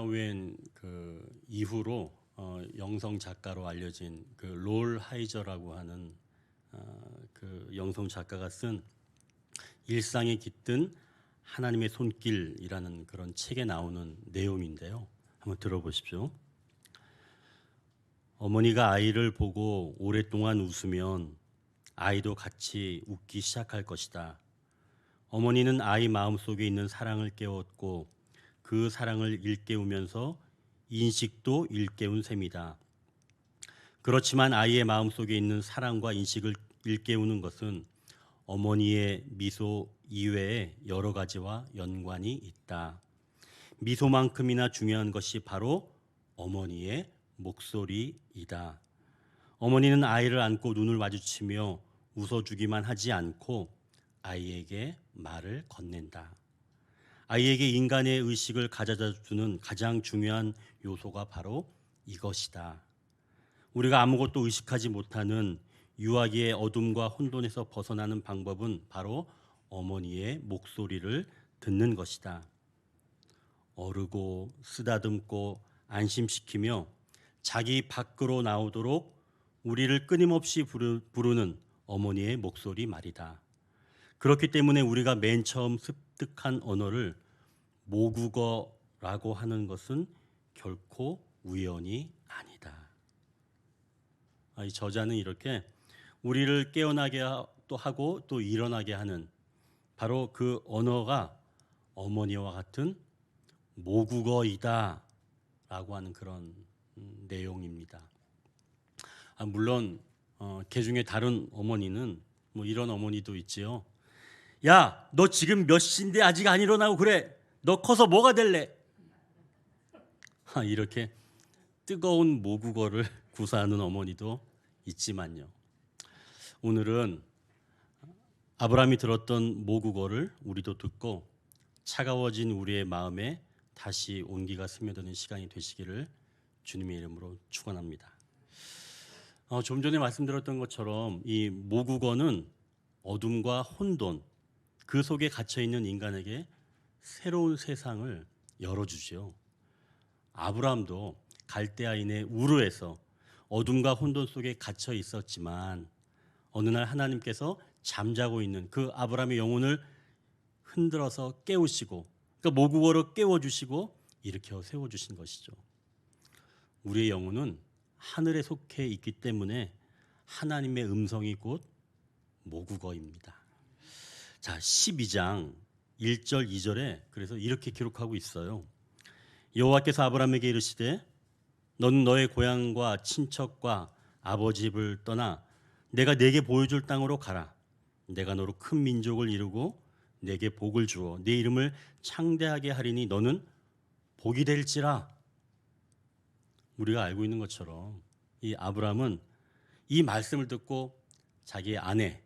웬 그 이후로 영성 작가로 알려진 그 롤 하이저라고 하는 그 영성 작가가 쓴 일상에 깃든 하나님의 손길이라는 그런 책에 나오는 내용인데요. 한번 들어보십시오. 어머니가 아이를 보고 오랫동안 웃으면 아이도 같이 웃기 시작할 것이다. 어머니는 아이 마음속에 있는 사랑을 깨웠고 그 사랑을 일깨우면서 인식도 일깨운 셈이다. 그렇지만 아이의 마음속에 있는 사랑과 인식을 일깨우는 것은 어머니의 미소 이외에 여러 가지와 연관이 있다. 미소만큼이나 중요한 것이 바로 어머니의 목소리이다. 어머니는 아이를 안고 눈을 마주치며 웃어주기만 하지 않고 아이에게 말을 건넨다. 아이에게 인간의 의식을 가져다 주는 가장 중요한 요소가 바로 이것이다. 우리가 아무것도 의식하지 못하는 유아기의 어둠과 혼돈에서 벗어나는 방법은 바로 어머니의 목소리를 듣는 것이다. 어르고 쓰다듬고 안심시키며 자기 밖으로 나오도록 우리를 끊임없이 부르는 어머니의 목소리 말이다. 그렇기 때문에 우리가 맨 처음 습득한 언어를 모국어라고 하는 것은 결코 우연이 아니다. 이 저자는 이렇게 우리를 깨어나게 또 하고 또 일어나게 하는 바로 그 언어가 어머니와 같은 모국어이다 라고 하는 그런 내용입니다. 물론 개 중에 다른 어머니는 뭐 이런 어머니도 있지요. 야, 너 지금 몇 시인데 아직 안 일어나고 그래? 너 커서 뭐가 될래? 이렇게 뜨거운 모국어를 구사하는 어머니도 있지만요. 오늘은 아브라함이 들었던 모국어를 우리도 듣고 차가워진 우리의 마음에 다시 온기가 스며드는 시간이 되시기를 주님의 이름으로 축원합니다. 좀 전에 말씀드렸던 것처럼 이 모국어는 어둠과 혼돈, 그 속에 갇혀있는 인간에게 새로운 세상을 열어주지요. 아브라함도 갈대아인의 우르에서 어둠과 혼돈 속에 갇혀 있었지만 어느 날 하나님께서 잠자고 있는 그 아브라함의 영혼을 흔들어서 깨우시고 그러니까 모국어로 깨워주시고 일으켜 세워주신 것이죠. 우리의 영혼은 하늘에 속해 있기 때문에 하나님의 음성이 곧 모국어입니다. 자, 12장 1절 2절에 그래서 이렇게 기록하고 있어요. 여호와께서 아브라함에게 이르시되 너는 너의 고향과 친척과 아버지 집을 떠나 내가 네게 보여줄 땅으로 가라. 내가 너로 큰 민족을 이루고 네게 복을 주어 네 이름을 창대하게 하리니 너는 복이 될지라. 우리가 알고 있는 것처럼 이 아브라함은 이 말씀을 듣고 자기의 아내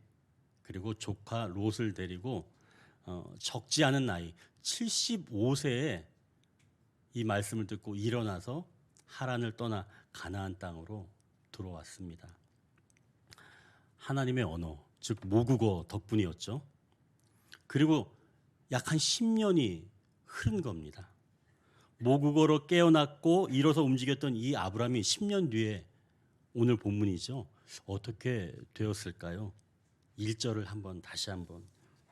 그리고 조카 롯을 데리고 적지 않은 나이 75세에 이 말씀을 듣고 일어나서 하란을 떠나 가나안 땅으로 들어왔습니다. 하나님의 언어, 즉 모국어 덕분이었죠. 그리고 약 한 10년이 흐른 겁니다. 모국어로 깨어났고 일어서 움직였던 이 아브라함이 10년 뒤에 오늘 본문이죠. 어떻게 되었을까요? 1절을 다시 한번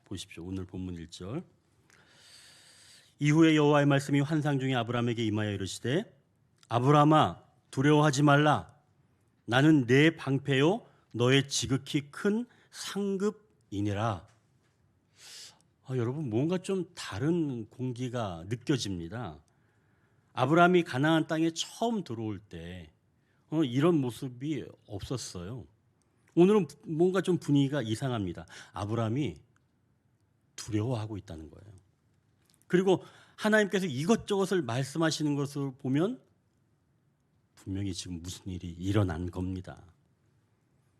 보십시오. 오늘 본문 1절. 이후에 여호와의 말씀이 환상 중에 아브라함에게 임하여 이르시되 아브라함아 두려워하지 말라. 나는 내 방패요 너의 지극히 큰 상급이니라. 여러분 뭔가 좀 다른 공기가 느껴집니다. 아브라함이 가나안 땅에 처음 들어올 때 이런 모습이 없었어요. 오늘은 뭔가 좀 분위기가 이상합니다. 아브라함이 두려워하고 있다는 거예요. 그리고 하나님께서 이것저것을 말씀하시는 것을 보면 분명히 지금 무슨 일이 일어난 겁니다.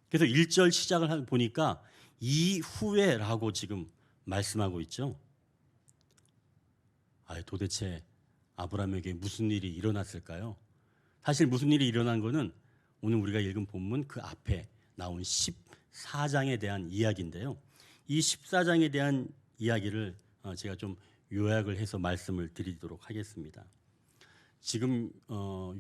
그래서 1절 시작을 보니까 이후에라고 지금 말씀하고 있죠. 도대체 아브라함에게 무슨 일이 일어났을까요? 사실 무슨 일이 일어난 거는 오늘 우리가 읽은 본문 그 앞에 나온 14장에 대한 이야기인데요. 이 14장에 대한 이야기를 제가 좀 요약을 해서 말씀을 드리도록 하겠습니다. 지금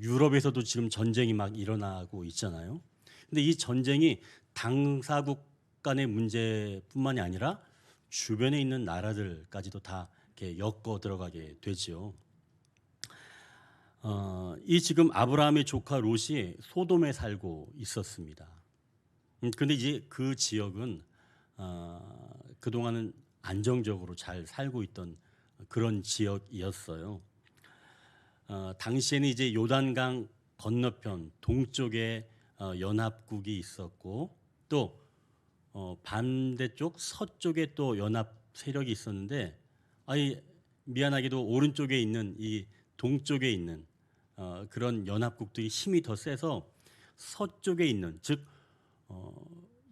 유럽에서도 지금 전쟁이 막 일어나고 있잖아요. 근데 이 전쟁이 당사국 간의 문제뿐만이 아니라 주변에 있는 나라들까지도 다 이렇게 엮어 들어가게 되죠. 이 지금 아브라함의 조카 롯이 소돔에 살고 있었습니다. 근데 이제 그 지역은 그동안은 안정적으로 잘 살고 있던 그런 지역이었어요. 당시에는 이제 요단강 건너편 동쪽에 연합국이 있었고 또 반대쪽 서쪽에 또 연합 세력이 있었는데 미안하게도 오른쪽에 있는 이 동쪽에 있는 그런 연합국들이 힘이 더 세서 서쪽에 있는 즉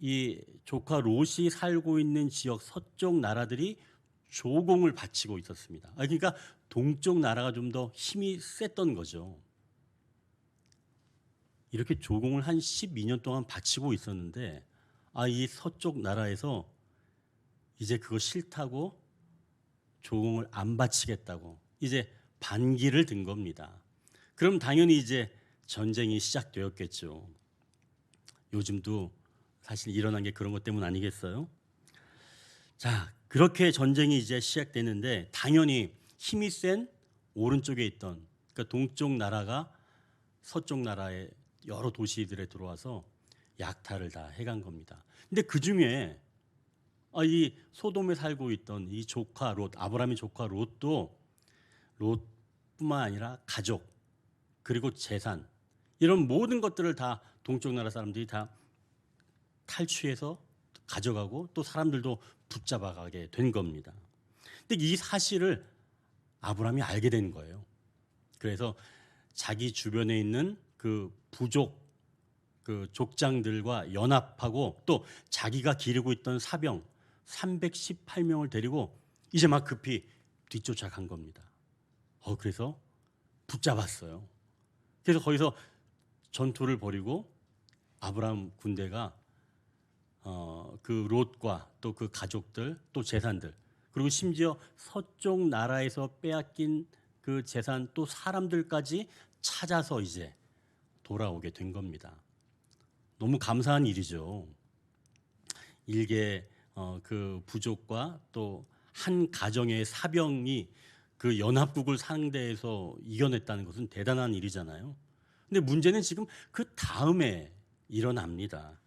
이 조카 롯이 살고 있는 지역 서쪽 나라들이 조공을 바치고 있었습니다. 그러니까 동쪽 나라가 좀 더 힘이 셌던 거죠. 이렇게 조공을 한 12년 동안 바치고 있었는데 이 서쪽 나라에서 이제 그거 싫다고 조공을 안 바치겠다고 이제 반기를 든 겁니다. 그럼 당연히 이제 전쟁이 시작되었겠죠. 요즘도 사실 일어난 게 그런 것 때문 아니겠어요? 자, 그렇게 전쟁이 이제 시작되는데 당연히 힘이 센 오른쪽에 있던 그러니까 동쪽 나라가 서쪽 나라의 여러 도시들에 들어와서 약탈을 다 해간 겁니다. 근데 그 중에 이 소돔에 살고 있던 이 조카 롯, 아브라함의 조카 롯도 롯뿐만 아니라 가족 그리고 재산 이런 모든 것들을 다 동쪽 나라 사람들이 다 탈취해서 가져가고 또 사람들도 붙잡아가게 된 겁니다. 근데 이 사실을 아브라함이 알게 된 거예요. 그래서 자기 주변에 있는 그 부족 그 족장들과 연합하고 또 자기가 기르고 있던 사병 318명을 데리고 이제 막 급히 뒤쫓아간 겁니다. 그래서 붙잡았어요. 그래서 거기서 전투를 벌이고 아브라함 군대가 그 롯과 또 그 가족들 또 재산들 그리고 심지어 서쪽 나라에서 빼앗긴 그 재산 또 사람들까지 찾아서 이제 돌아오게 된 겁니다. 너무 감사한 일이죠. 일개 그 부족과 또 한 가정의 사병이 그 연합국을 상대해서 이겨냈다는 것은 대단한 일이잖아요. 근데 문제는 지금 그 다음에 일어납니다.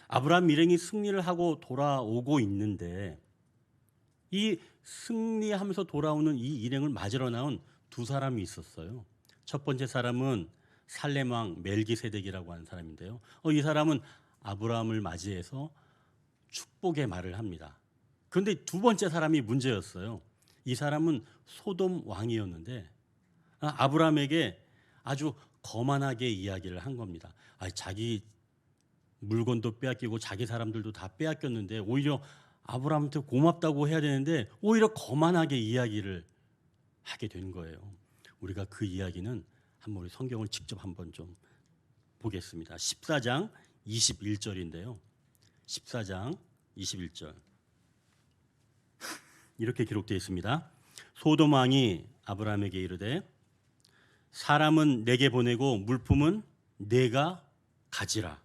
아브라함 일행이 승리를 하고 돌아오고 있는데 이 승리하면서 돌아오는 이 일행을 맞으러 나온 두 사람이 있었어요. 첫 번째 사람은 살렘 왕 멜기세덱이라고 하는 사람인데요. 이 사람은 아브라함을 맞이해서 축복의 말을 합니다. 그런데 두 번째 사람이 문제였어요. 이 사람은 소돔 왕이었는데 아브라함에게 아주 거만하게 이야기를 한 겁니다. 자기 물건도 빼앗기고 자기 사람들도 다 빼앗겼는데 오히려 아브라함한테 고맙다고 해야 되는데 오히려 거만하게 이야기를 하게 된 거예요. 우리가 그 이야기는 한번 우리 성경을 직접 한번 좀 보겠습니다. 14장 21절인데요. 14장 21절 이렇게 기록되어 있습니다. 소돔 왕이 아브라함에게 이르되 사람은 내게 보내고 물품은 내가 가지라.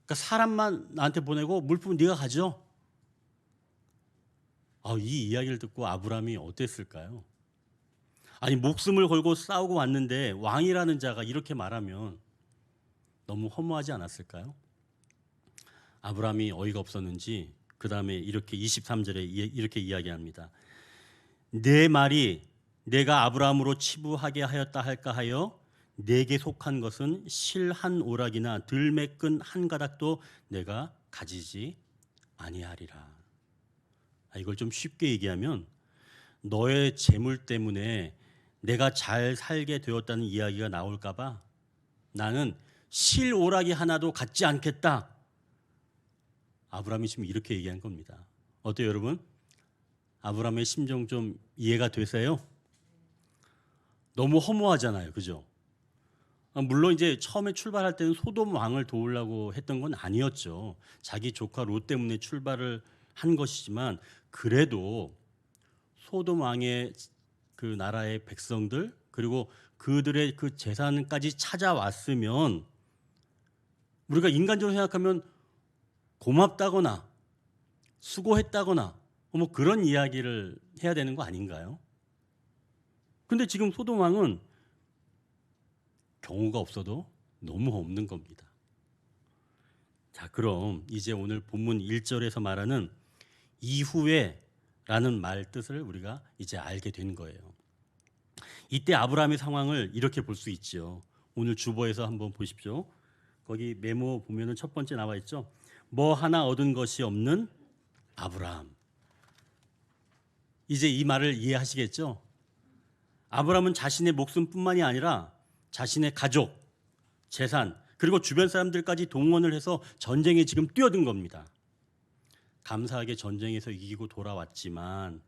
그러니까 사람만 나한테 보내고 물품은 네가 가져. 이 이야기를 듣고 아브라함이 어땠을까요? 목숨을 걸고 싸우고 왔는데 왕이라는 자가 이렇게 말하면 너무 허무하지 않았을까요? 아브라함이 어이가 없었는지 그 다음에 이렇게 23절에 이렇게 이야기합니다. 내 말이 내가 아브라함으로 치부하게 하였다 할까 하여 내게 속한 것은 실 한 오락이나 들매끈 한 가닥도 내가 가지지 아니하리라. 이걸 좀 쉽게 얘기하면 너의 재물 때문에 내가 잘 살게 되었다는 이야기가 나올까 봐 나는 실 오락이 하나도 갖지 않겠다. 아브라함이 지금 이렇게 얘기한 겁니다. 어때요, 여러분? 아브라함의 심정 좀 이해가 되세요? 너무 허무하잖아요, 그죠? 물론 이제 처음에 출발할 때는 소돔 왕을 도우려고 했던 건 아니었죠. 자기 조카 롯 때문에 출발을 한 것이지만 그래도 소돔 왕의 그 나라의 백성들 그리고 그들의 그 재산까지 찾아왔으면 우리가 인간적으로 생각하면 고맙다거나 수고했다거나 뭐 그런 이야기를 해야 되는 거 아닌가요? 근데 지금 소돔 왕은 경우가 없어도 너무 없는 겁니다. 자, 그럼 이제 오늘 본문 1절에서 말하는 이후에 라는 말 뜻을 우리가 이제 알게 된 거예요. 이때 아브라함의 상황을 이렇게 볼 수 있죠. 오늘 주보에서 한번 보십시오. 거기 메모 보면은 첫 번째 나와 있죠. 뭐 하나 얻은 것이 없는 아브라함. 이제 이 말을 이해하시겠죠? 아브라함은 자신의 목숨뿐만이 아니라 자신의 가족, 재산, 그리고 주변 사람들까지 동원을 해서 전쟁에 지금 뛰어든 겁니다. 감사하게 전쟁에서 이기고 돌아왔지만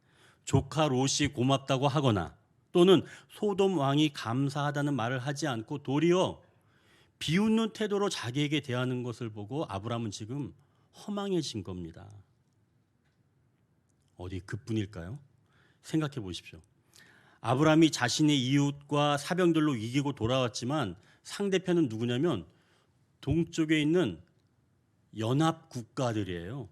조카 롯이 고맙다고 하거나 또는 소돔 왕이 감사하다는 말을 하지 않고 도리어 비웃는 태도로 자기에게 대하는 것을 보고 아브라함은 지금 허망해진 겁니다. 어디 그뿐일까요? 생각해 보십시오. 아브라함이 자신의 이웃과 사병들로 이기고 돌아왔지만 상대편은 누구냐면 동쪽에 있는 연합 국가들이에요.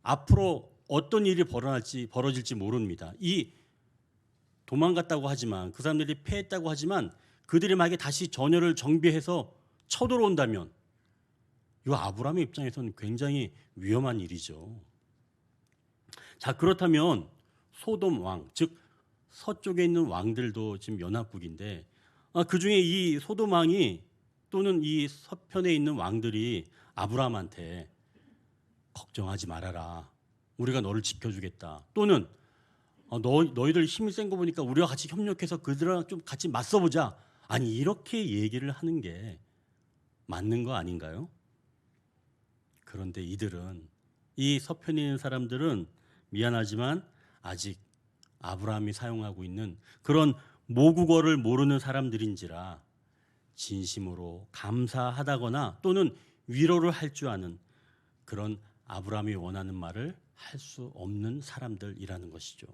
앞으로 어떤 일이 벌어질지 모릅니다. 이 도망갔다고 하지만 그 사람들이 패했다고 하지만 그들이 만약에 다시 전열을 정비해서 쳐들어온다면 이거 아브라함의 입장에서는 굉장히 위험한 일이죠. 자, 그렇다면 소돔 왕, 즉 서쪽에 있는 왕들도 지금 연합국인데 그중에 이 소돔 왕이 또는 이 서편에 있는 왕들이 아브라함한테 걱정하지 말아라. 우리가 너를 지켜주겠다. 또는 너희들 힘이 센 거 보니까 우리와 같이 협력해서 그들랑 좀 같이 맞서보자. 아니 이렇게 얘기를 하는 게 맞는 거 아닌가요? 그런데 이들은 이 서편에 있는 사람들은 미안하지만 아직 아브라함이 사용하고 있는 그런 모국어를 모르는 사람들인지라 진심으로 감사하다거나 또는 위로를 할 줄 아는 그런 아브라함이 원하는 말을 할 수 없는 사람들이라는 것이죠.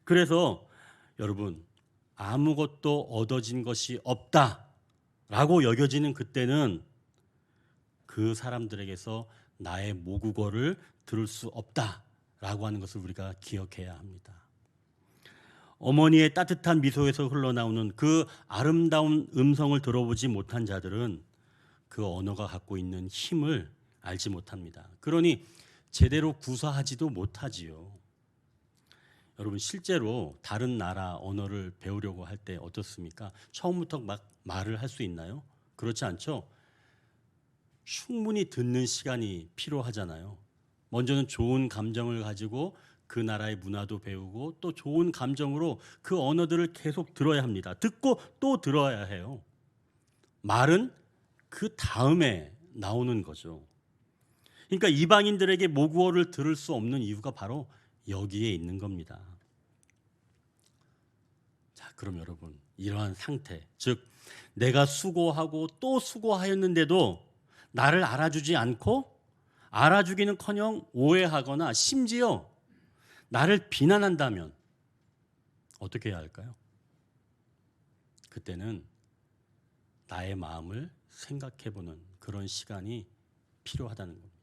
그래서 여러분 아무것도 얻어진 것이 없다라고 여겨지는 그때는 그 사람들에게서 나의 모국어를 들을 수 없다라고 하는 것을 우리가 기억해야 합니다. 어머니의 따뜻한 미소에서 흘러나오는 그 아름다운 음성을 들어보지 못한 자들은 그 언어가 갖고 있는 힘을 알지 못합니다. 그러니 제대로 구사하지도 못하지요. 여러분 실제로 다른 나라 언어를 배우려고 할 때 어떻습니까? 처음부터 막 말을 할 수 있나요? 그렇지 않죠? 충분히 듣는 시간이 필요하잖아요. 먼저는 좋은 감정을 가지고 그 나라의 문화도 배우고 또 좋은 감정으로 그 언어들을 계속 들어야 합니다. 듣고 또 들어야 해요. 말은 그 다음에 나오는 거죠. 그러니까 이방인들에게 모국어를 들을 수 없는 이유가 바로 여기에 있는 겁니다. 자, 그럼 여러분 이러한 상태, 즉 내가 수고하고 또 수고하였는데도 나를 알아주지 않고 알아주기는커녕 오해하거나 심지어 나를 비난한다면 어떻게 해야 할까요? 그때는 나의 마음을 생각해보는 그런 시간이 필요하다는 겁니다.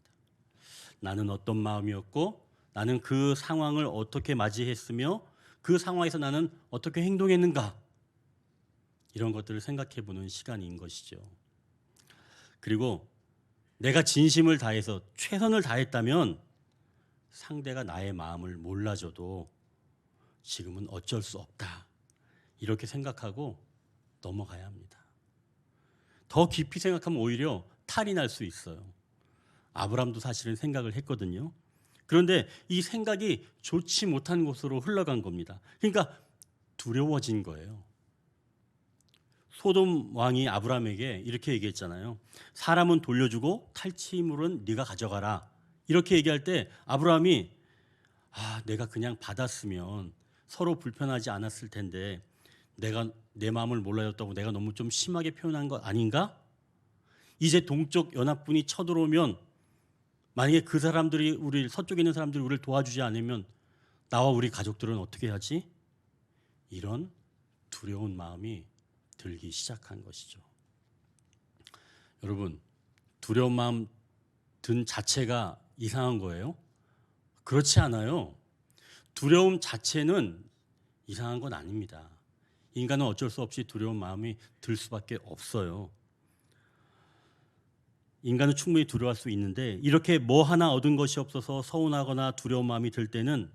나는 어떤 마음이었고 나는 그 상황을 어떻게 맞이했으며 그 상황에서 나는 어떻게 행동했는가 이런 것들을 생각해보는 시간인 것이죠. 그리고 내가 진심을 다해서 최선을 다했다면 상대가 나의 마음을 몰라줘도 지금은 어쩔 수 없다 이렇게 생각하고 넘어가야 합니다. 더 깊이 생각하면 오히려 탈이 날 수 있어요. 아브라함도 사실은 생각을 했거든요. 그런데 이 생각이 좋지 못한 곳으로 흘러간 겁니다. 그러니까 두려워진 거예요. 소돔 왕이 아브라함에게 이렇게 얘기했잖아요. 사람은 돌려주고 탈취물은 네가 가져가라. 이렇게 얘기할 때 아브라함이 내가 그냥 받았으면 서로 불편하지 않았을 텐데 내가 내 마음을 몰라줬다고 내가 너무 좀 심하게 표현한 것 아닌가? 이제 동쪽 연합군이 쳐들어오면 만약에 그 사람들이 서쪽에 있는 사람들이 우리를 도와주지 않으면 나와 우리 가족들은 어떻게 하지? 이런 두려운 마음이 들기 시작한 것이죠. 여러분, 두려운 마음 든 자체가 이상한 거예요? 그렇지 않아요. 두려움 자체는 이상한 건 아닙니다. 인간은 어쩔 수 없이 두려운 마음이 들 수밖에 없어요. 인간은 충분히 두려워할 수 있는데 이렇게 뭐 하나 얻은 것이 없어서 서운하거나 두려운 마음이 들 때는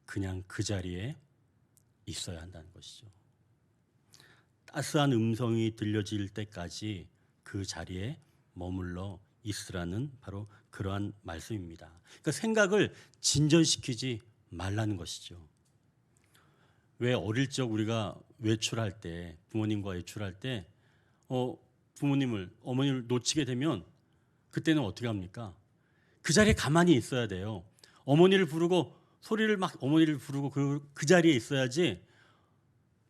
그냥 그 자리에 있어야 한다는 것이죠. 따스한 음성이 들려질 때까지 그 자리에 머물러 있으라는 바로 그러한 말씀입니다. 그러니까 생각을 진전시키지 말라는 것이죠. 왜 어릴 적 우리가 외출할 때, 부모님과 외출할 때 부모님을, 어머니를 놓치게 되면 그때는 어떻게 합니까? 그 자리에 가만히 있어야 돼요. 어머니를 부르고 소리를 막 어머니를 부르고 그 자리에 있어야지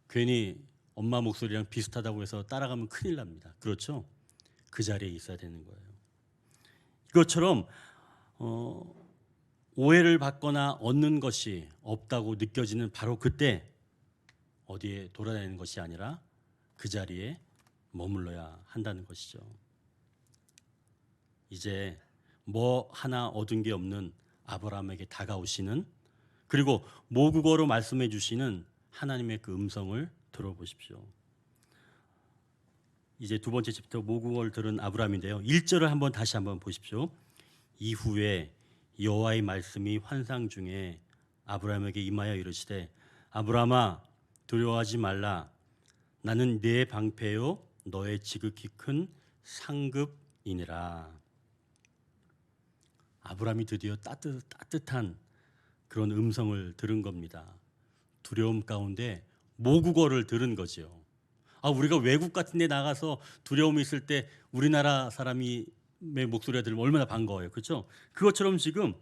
괜히 엄마 목소리랑 비슷하다고 해서 따라가면 큰일 납니다. 그렇죠? 그 자리에 있어야 되는 거예요. 이것처럼 오해를 받거나 얻는 것이 없다고 느껴지는 바로 그때 어디에 돌아다니는 것이 아니라 그 자리에 머물러야 한다는 것이죠. 이제 뭐 하나 얻은 게 없는 아브라함에게 다가오시는, 그리고 모국어로 말씀해 주시는 하나님의 그 음성을 들어보십시오. 이제 두 번째 챕터 모국어를 들은 아브라함인데요. 1절을 다시 한번 보십시오. 이후에 여호와의 말씀이 환상 중에 아브라함에게 임하여 이르시되 아브라함아 두려워하지 말라. 나는 네 방패요 너의 지극히 큰 상급이니라. 아브라함이 드디어 따뜻한 그런 음성을 들은 겁니다. 두려움 가운데 모국어를 들은 거죠. 우리가 외국 같은 데 나가서 두려움이 있을 때 우리나라 사람의 목소리가 들으면 얼마나 반가워요. 그렇죠? 그것처럼 지금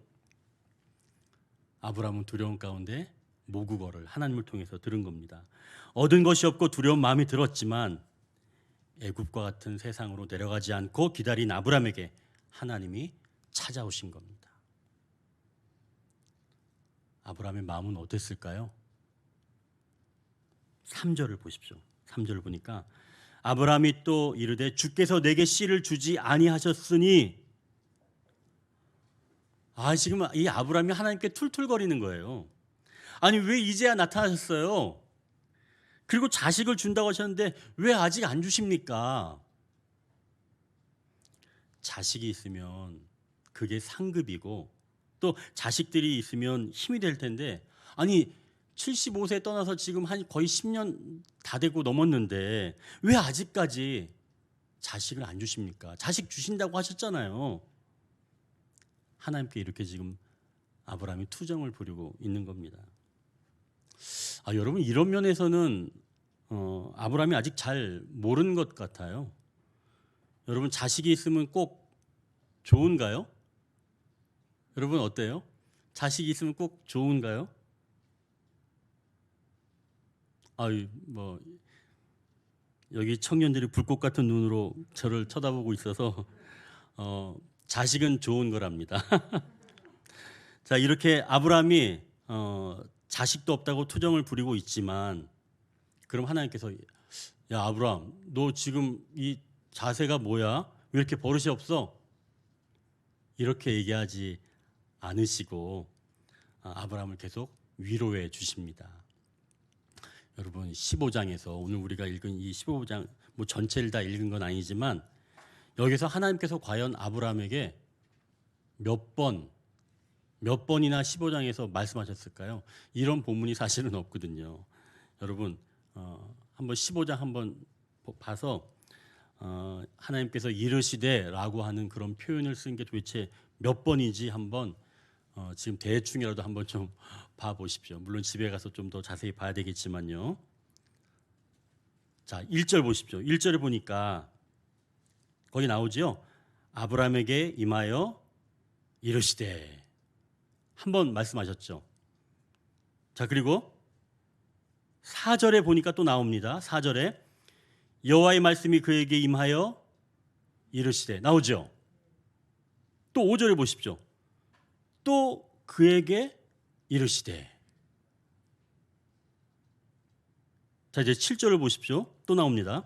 아브라함은 두려움 가운데 모국어를 하나님을 통해서 들은 겁니다. 얻은 것이 없고 두려운 마음이 들었지만 애굽과 같은 세상으로 내려가지 않고 기다린 아브라함에게 하나님이 찾아오신 겁니다. 아브라함의 마음은 어땠을까요? 3절을 보십시오. 3절을 보니까 아브라함이 또 이르되 주께서 내게 씨를 주지 아니하셨으니, 지금 이 아브라함이 하나님께 툴툴거리는 거예요. 아니 왜 이제야 나타나셨어요? 그리고 자식을 준다고 하셨는데 왜 아직 안 주십니까? 자식이 있으면 그게 상급이고 또 자식들이 있으면 힘이 될 텐데, 아니 75세 떠나서 지금 한 거의 10년 다 되고 넘었는데 왜 아직까지 자식을 안 주십니까? 자식 주신다고 하셨잖아요. 하나님께 이렇게 지금 아브라함이 투정을 부리고 있는 겁니다. 여러분 이런 면에서는 아브라함이 아직 잘 모르는 것 같아요. 여러분 자식이 있으면 꼭 좋은가요? 여러분 어때요? 자식이 있으면 꼭 좋은가요? 여기 청년들이 불꽃 같은 눈으로 저를 쳐다보고 있어서 자식은 좋은 거랍니다. 자, 이렇게 아브라함이 자식도 없다고 투정을 부리고 있지만, 그럼 하나님께서 야 아브라함 너 지금 이 자세가 뭐야? 왜 이렇게 버릇이 없어? 이렇게 얘기하지 않으시고 아브라함을 계속 위로해 주십니다. 여러분 15장에서 오늘 우리가 읽은 이 15장 전체를 다 읽은 건 아니지만 여기서 하나님께서 과연 아브라함에게 몇 번이나 15장에서 말씀하셨을까요? 이런 본문이 사실은 없거든요. 여러분 한번 15장 한번 봐서 하나님께서 이르시되라고 하는 그런 표현을 쓴 게 도대체 몇 번인지 한번 지금 대충이라도 한번 좀 봐보십시오. 물론 집에 가서 좀 더 자세히 봐야 되겠지만요. 자, 1절 보십시오. 1절을 보니까 거기 나오죠. 아브라함에게 임하여 이르시되 한번 말씀하셨죠. 자, 그리고 4절에 보니까 또 나옵니다. 4절에 여호와의 말씀이 그에게 임하여 이르시되 나오죠. 또 5절에 보십시오. 또 그에게 이르시되. 자, 이제 7절을 보십시오. 또 나옵니다.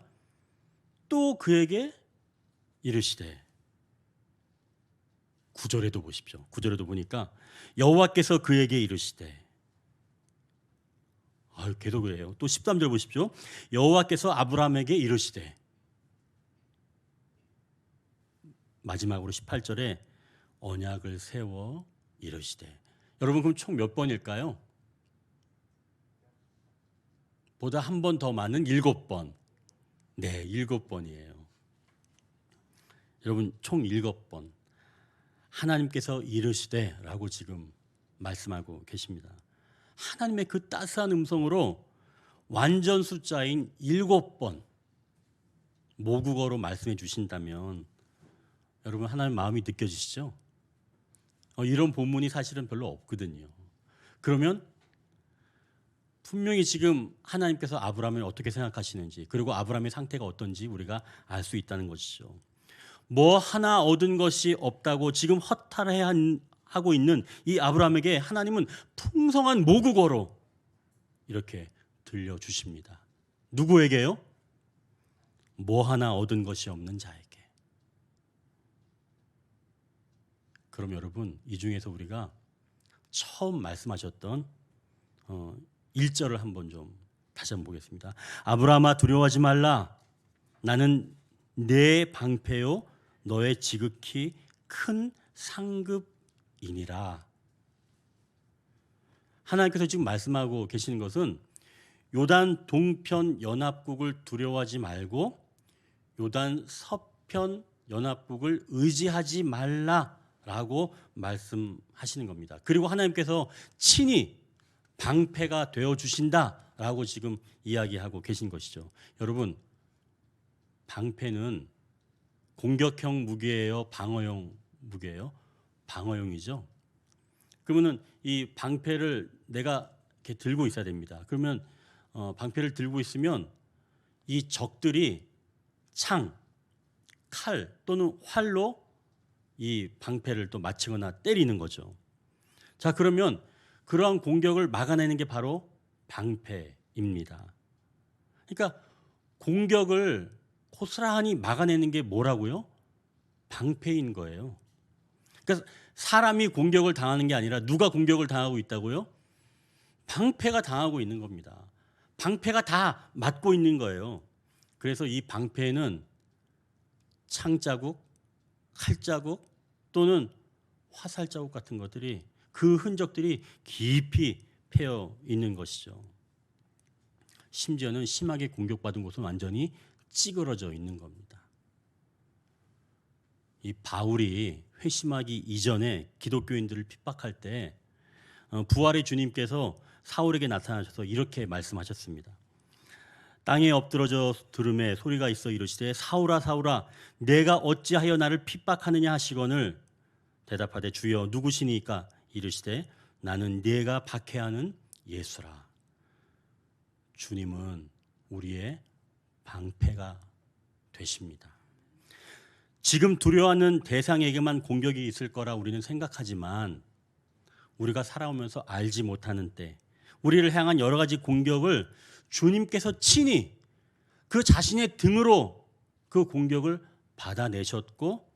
또 그에게 이르시되. 9절에도 보십시오. 9절에도 보니까 여호와께서 그에게 이르시되. 계속 그래요. 또 13절 보십시오. 여호와께서 아브라함에게 이르시되. 마지막으로 18절에 언약을 세워 이르시되. 여러분, 그럼 총 몇 번일까요? 보다 한 번 더 많은 7번. 네, 7번이에요. 여러분, 총 7번. 하나님께서 이르시되라고 지금 말씀하고 계십니다. 하나님의 그 따스한 음성으로 완전 숫자인 7번 모국어로 말씀해 주신다면 여러분, 하나님 마음이 느껴지시죠? 이런 본문이 사실은 별로 없거든요. 그러면 분명히 지금 하나님께서 아브라함을 어떻게 생각하시는지, 그리고 아브라함의 상태가 어떤지 우리가 알 수 있다는 것이죠. 뭐 하나 얻은 것이 없다고 지금 허탈해하고 있는 이 아브라함에게 하나님은 풍성한 모국어로 이렇게 들려주십니다. 누구에게요? 뭐 하나 얻은 것이 없는 자에게. 그럼 여러분, 이 중에서 우리가 처음 말씀하셨던 1절을 한번 좀 다시 한번 보겠습니다. 아브라함아, 두려워하지 말라. 나는 내 방패요 너의 지극히 큰 상급이니라. 하나님께서 지금 말씀하고 계시는 것은 요단 동편 연합국을 두려워하지 말고 요단 서편 연합국을 의지하지 말라라고 말씀하시는 겁니다. 그리고 하나님께서 친히 방패가 되어 주신다라고 지금 이야기하고 계신 것이죠. 여러분, 방패는 공격형 무기예요, 방어용 무기예요? 방어용이죠. 그러면은 이 방패를 내가 이렇게 들고 있어야 됩니다. 그러면 방패를 들고 있으면 이 적들이 창, 칼 또는 활로 이 방패를 또 맞추거나 때리는 거죠. 자, 그러면 그러한 공격을 막아내는 게 바로 방패입니다. 그러니까 공격을 고스란히 막아내는 게 뭐라고요? 방패인 거예요. 그러니까 사람이 공격을 당하는 게 아니라 누가 공격을 당하고 있다고요? 방패가 당하고 있는 겁니다. 방패가 다 맞고 있는 거예요. 그래서 이 방패에는 창자국, 칼자국 또는 화살자국 같은 것들이, 그 흔적들이 깊이 패여 있는 것이죠. 심지어는 심하게 공격받은 곳은 완전히 찌그러져 있는 겁니다. 이 바울이 회심하기 이전에 기독교인들을 핍박할 때 부활의 주님께서 사울에게 나타나셔서 이렇게 말씀하셨습니다. 땅에 엎드러져 들음에 소리가 있어 이르시되 사울아 사울아 내가 어찌하여 나를 핍박하느냐 하시거늘 대답하되 주여 누구시니까 이르시되 나는 네가 박해하는 예수라. 주님은 우리의 방패가 되십니다. 지금 두려워하는 대상에게만 공격이 있을 거라 우리는 생각하지만 우리가 살아오면서 알지 못하는 때 우리를 향한 여러 가지 공격을 주님께서 친히 그 자신의 등으로 그 공격을 받아내셨고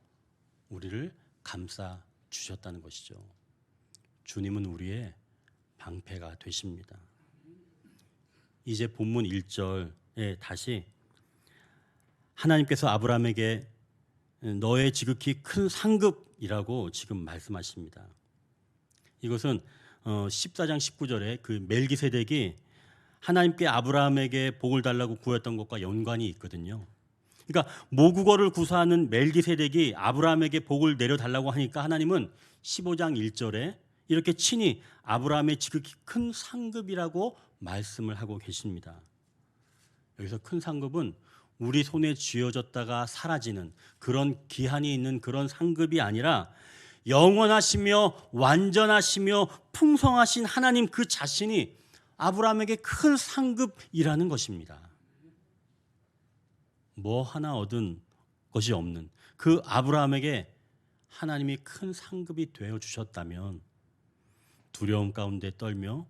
우리를 감싸 주셨다는 것이죠. 주님은 우리의 방패가 되십니다. 이제 본문 1절에 다시 하나님께서 아브라함에게 너의 지극히 큰 상급이라고 지금 말씀하십니다. 이것은 14장 19절에 그 멜기세덱이 하나님께 아브라함에게 복을 달라고 구했던 것과 연관이 있거든요. 그러니까 모국어를 구사하는 멜기세덱이 아브라함에게 복을 내려달라고 하니까 하나님은 15장 1절에 이렇게 친히 아브라함의 지극히 큰 상급이라고 말씀을 하고 계십니다. 여기서 큰 상급은 우리 손에 쥐어졌다가 사라지는 그런 기한이 있는 그런 상급이 아니라 영원하시며 완전하시며 풍성하신 하나님 그 자신이 아브라함에게 큰 상급이라는 것입니다. 뭐 하나 얻은 것이 없는 그 아브라함에게 하나님이 큰 상급이 되어 주셨다면 두려움 가운데 떨며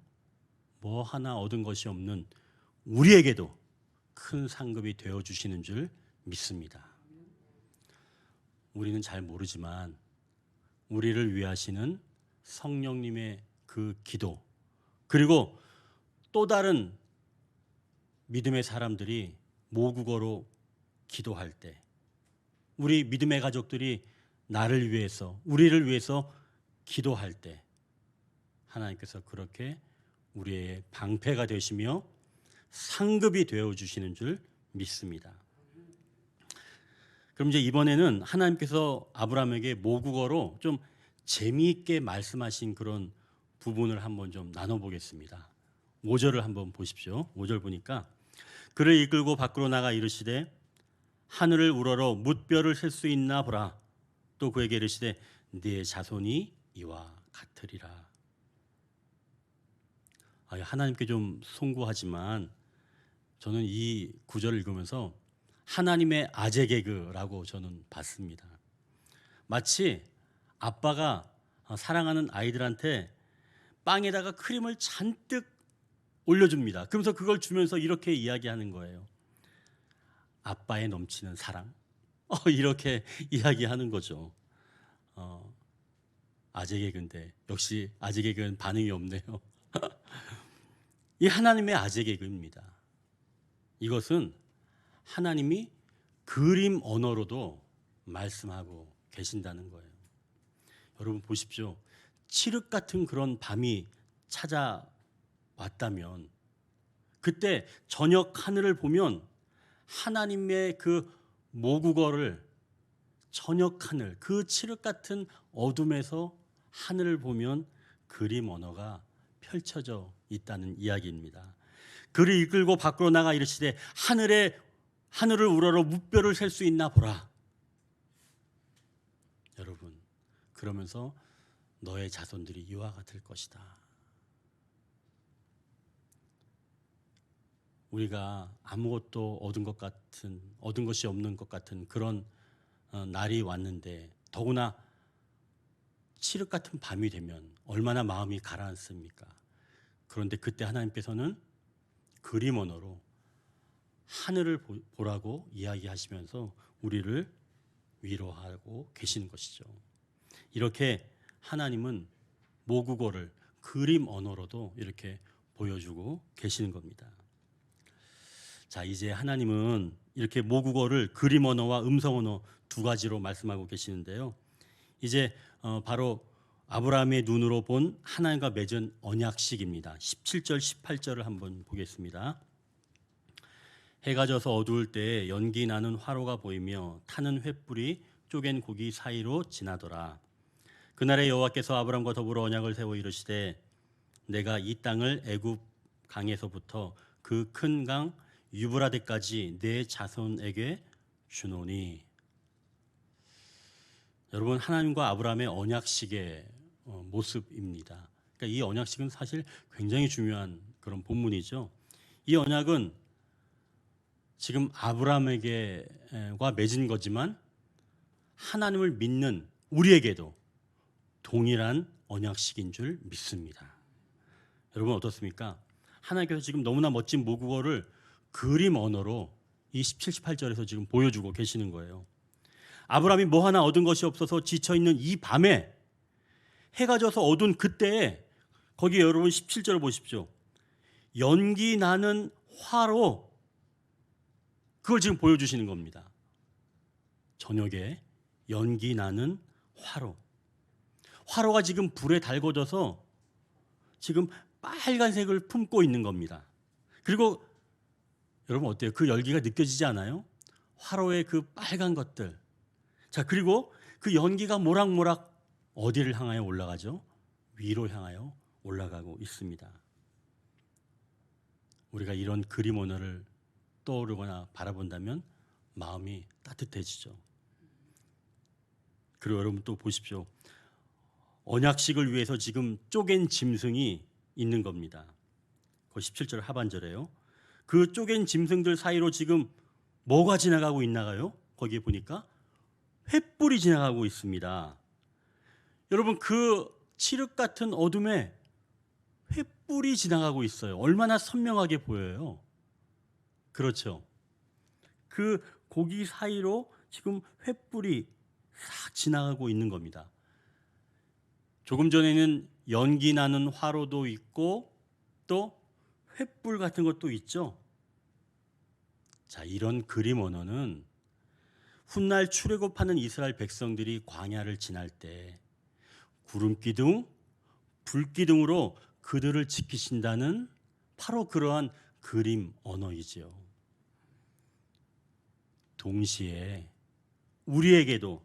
뭐 하나 얻은 것이 없는 우리에게도 큰 상급이 되어 주시는 줄 믿습니다. 우리는 잘 모르지만 우리를 위하시는 성령님의 그 기도, 그리고 또 다른 믿음의 사람들이 모국어로 기도할 때, 우리 믿음의 가족들이 나를 위해서, 우리를 위해서 기도할 때 하나님께서 그렇게 우리의 방패가 되시며 상급이 되어 주시는 줄 믿습니다. 그럼 이제 이번에는 하나님께서 아브라함에게 모국어로 좀 재미있게 말씀하신 그런 부분을 한번 좀 나눠보겠습니다. 5절을 한번 보십시오. 5절 보니까 그를 이끌고 밖으로 나가 이르시되 하늘을 우러러 뭇별을 셀 수 있나 보라. 또 그에게 이르시되 네 자손이 이와 같으리라. 하나님께 좀 송구하지만 저는 이 구절을 읽으면서 하나님의 아재 개그라고 저는 봤습니다. 마치 아빠가 사랑하는 아이들한테 빵에다가 크림을 잔뜩 올려줍니다. 그러면서 그걸 주면서 이렇게 이야기하는 거예요. 아빠의 넘치는 사랑. 이렇게 이야기하는 거죠. 아재 개그인데 역시 아재 개그는 반응이 없네요. 이 하나님의 아재 개그입니다. 이것은 하나님이 그림 언어로도 말씀하고 계신다는 거예요. 여러분 보십시오. 칠흑 같은 그런 밤이 찾아왔다면 그때 저녁 하늘을 보면 하나님의 그 모국어를 저녁 하늘, 그 칠흑 같은 어둠에서 하늘을 보면 그림 언어가 펼쳐져 있다는 이야기입니다. 그를 이끌고 밖으로 나가 이르시되 하늘을 우러러 뭇별을 셀 수 있나 보라. 여러분, 그러면서 너의 자손들이 이와 같을 것이다. 우리가 아무것도 얻은 것이 없는 것 같은 그런 날이 왔는데, 더구나 칠흑 같은 밤이 되면 얼마나 마음이 가라앉습니까? 그런데 그때 하나님께서는 그림 언어로 하늘을 보라고 이야기하시면서 우리를 위로하고 계시는 것이죠. 이렇게 하나님은 모국어를 그림 언어로도 이렇게 보여주고 계시는 겁니다. 자, 이제 하나님은 이렇게 모국어를 그림 언어와 음성 언어 두 가지로 말씀하고 계시는데요. 이제 바로 아브라함의 눈으로 본 하나님과 맺은 언약식입니다. 17절, 18절을 한번 보겠습니다. 해가 져서 어두울 때에 연기 나는 화로가 보이며 타는 횃불이 쪼갠 고기 사이로 지나더라. 그날에 여호와께서 아브라함과 더불어 언약을 세워 이르시되 내가 이 땅을 애굽 강에서부터 그 큰 강 유브라데까지 내 자손에게 주노니. 여러분, 하나님과 아브라함의 언약식의 모습입니다. 그러니까 이 언약식은 사실 굉장히 중요한 그런 본문이죠. 이 언약은 지금 아브라함에게와 맺은 거지만 하나님을 믿는 우리에게도 동일한 언약식인 줄 믿습니다. 여러분 어떻습니까? 하나님께서 지금 너무나 멋진 모국어를 그림 언어로 이 17, 18절에서 지금 보여주고 계시는 거예요. 아브라함이 뭐 하나 얻은 것이 없어서 지쳐있는 이 밤에, 해가 져서 어두운 그때에, 거기 여러분 17절을 보십시오. 연기 나는 화로, 그걸 지금 보여주시는 겁니다. 저녁에 연기 나는 화로. 화로가 지금 불에 달궈져서 지금 빨간색을 품고 있는 겁니다. 그리고 여러분 어때요? 그 열기가 느껴지지 않아요? 화로의 그 빨간 것들. 자, 그리고 그 연기가 모락모락 어디를 향하여 올라가죠? 위로 향하여 올라가고 있습니다. 우리가 이런 그림 언어를 떠오르거나 바라본다면 마음이 따뜻해지죠. 그리고 여러분 또 보십시오. 언약식을 위해서 지금 쪼갠 짐승이 있는 겁니다. 그 17절 하반절에요. 그 쪼갠 짐승들 사이로 지금 뭐가 지나가고 있나가요? 거기에 보니까 횃불이 지나가고 있습니다. 여러분, 그 칠흑 같은 어둠에 횃불이 지나가고 있어요. 얼마나 선명하게 보여요. 그렇죠. 그 고기 사이로 지금 횃불이 싹 지나가고 있는 겁니다. 조금 전에는 연기 나는 화로도 있고 또 횃불 같은 것도 있죠. 자, 이런 그림 언어는 훗날 출애굽하는 이스라엘 백성들이 광야를 지날 때 구름 기둥, 불 기둥으로 그들을 지키신다는 바로 그러한 그림 언어이지요. 동시에 우리에게도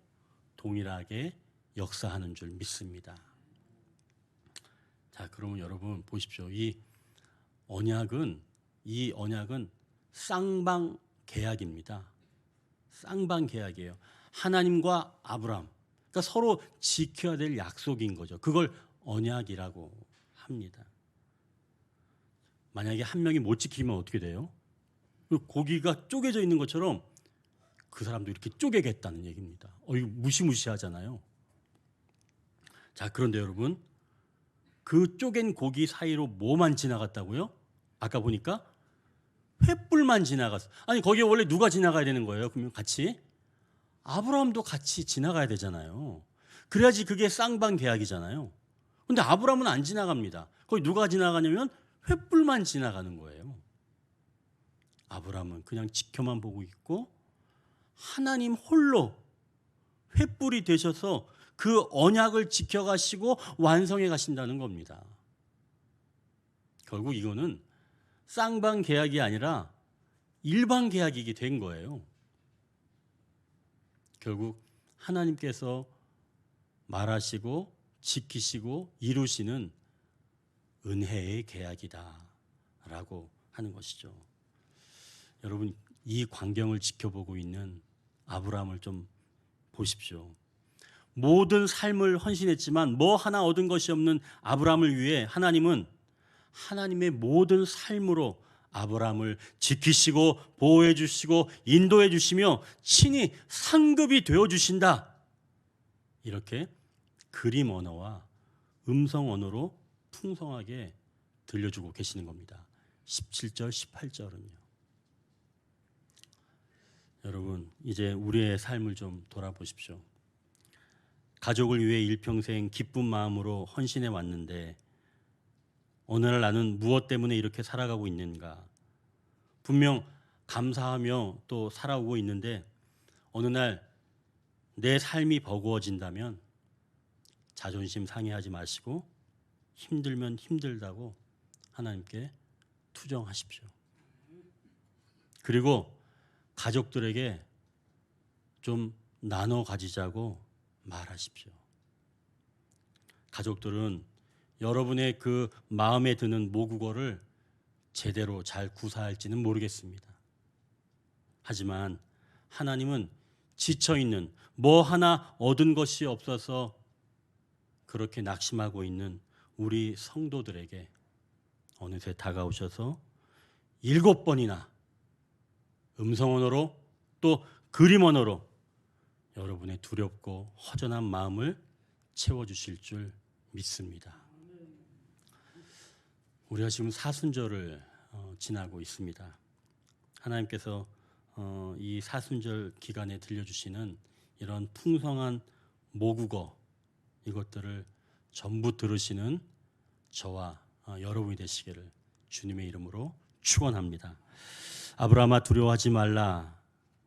동일하게 역사하는 줄 믿습니다. 자, 그러면 여러분 보십시오. 이 언약은 쌍방 계약입니다. 쌍방 계약이에요. 하나님과 아브라함. 그러니까 서로 지켜야 될 약속인 거죠. 그걸 언약이라고 합니다. 만약에 한 명이 못 지키면 어떻게 돼요? 고기가 쪼개져 있는 것처럼 그 사람도 이렇게 쪼개겠다는 얘기입니다. 이거 무시무시하잖아요. 자, 그런데 여러분, 그 쪼갠 고기 사이로 뭐만 지나갔다고요? 아까 보니까 횃불만 지나갔어. 아니, 거기에 원래 누가 지나가야 되는 거예요? 그러면 같이 아브라함도 같이 지나가야 되잖아요. 그래야지 그게 쌍방 계약이잖아요. 근데 아브라함은 안 지나갑니다. 거기 누가 지나가냐면 횃불만 지나가는 거예요. 아브라함은 그냥 지켜만 보고 있고 하나님 홀로 횃불이 되셔서 그 언약을 지켜가시고 완성해 가신다는 겁니다. 결국 이거는 쌍방 계약이 아니라 일방 계약이게 된 거예요. 결국 하나님께서 말하시고 지키시고 이루시는 은혜의 계약이다라고 하는 것이죠. 여러분, 이 광경을 지켜보고 있는 아브라함을 좀 보십시오. 모든 삶을 헌신했지만 뭐 하나 얻은 것이 없는 아브라함을 위해 하나님은 하나님의 모든 삶으로 아브라함을 지키시고 보호해 주시고 인도해 주시며 친히 상급이 되어 주신다. 이렇게 그림 언어와 음성 언어로 풍성하게 들려주고 계시는 겁니다. 17절, 18절은요. 여러분, 이제 우리의 삶을 좀 돌아보십시오. 가족을 위해 일평생 기쁜 마음으로 헌신해 왔는데 어느 날 나는 무엇 때문에 이렇게 살아가고 있는가? 분명 감사하며 또 살아오고 있는데 어느 날 내 삶이 버거워진다면 자존심 상해하지 마시고 힘들면 힘들다고 하나님께 투정하십시오. 그리고 가족들에게 좀 나눠 가지자고 말하십시오. 가족들은 여러분의 그 마음에 드는 모국어를 제대로 잘 구사할지는 모르겠습니다. 하지만 하나님은 지쳐있는 뭐 하나 얻은 것이 없어서 그렇게 낙심하고 있는 우리 성도들에게 어느새 다가오셔서 7번이나 음성 언어로 또 그림 언어로 여러분의 두렵고 허전한 마음을 채워주실 줄 믿습니다. 우리가 지금 사순절을 지나고 있습니다. 하나님께서 이 사순절 기간에 들려주시는 이런 풍성한 모국어 이것들을 전부 들으시는 저와 여러분이 되시기를 주님의 이름으로 축원합니다. 아브라함아 두려워하지 말라.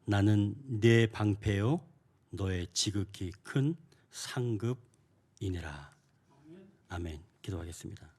나는 네 방패요 너의 지극히 큰 상급이니라. 아멘. 기도하겠습니다.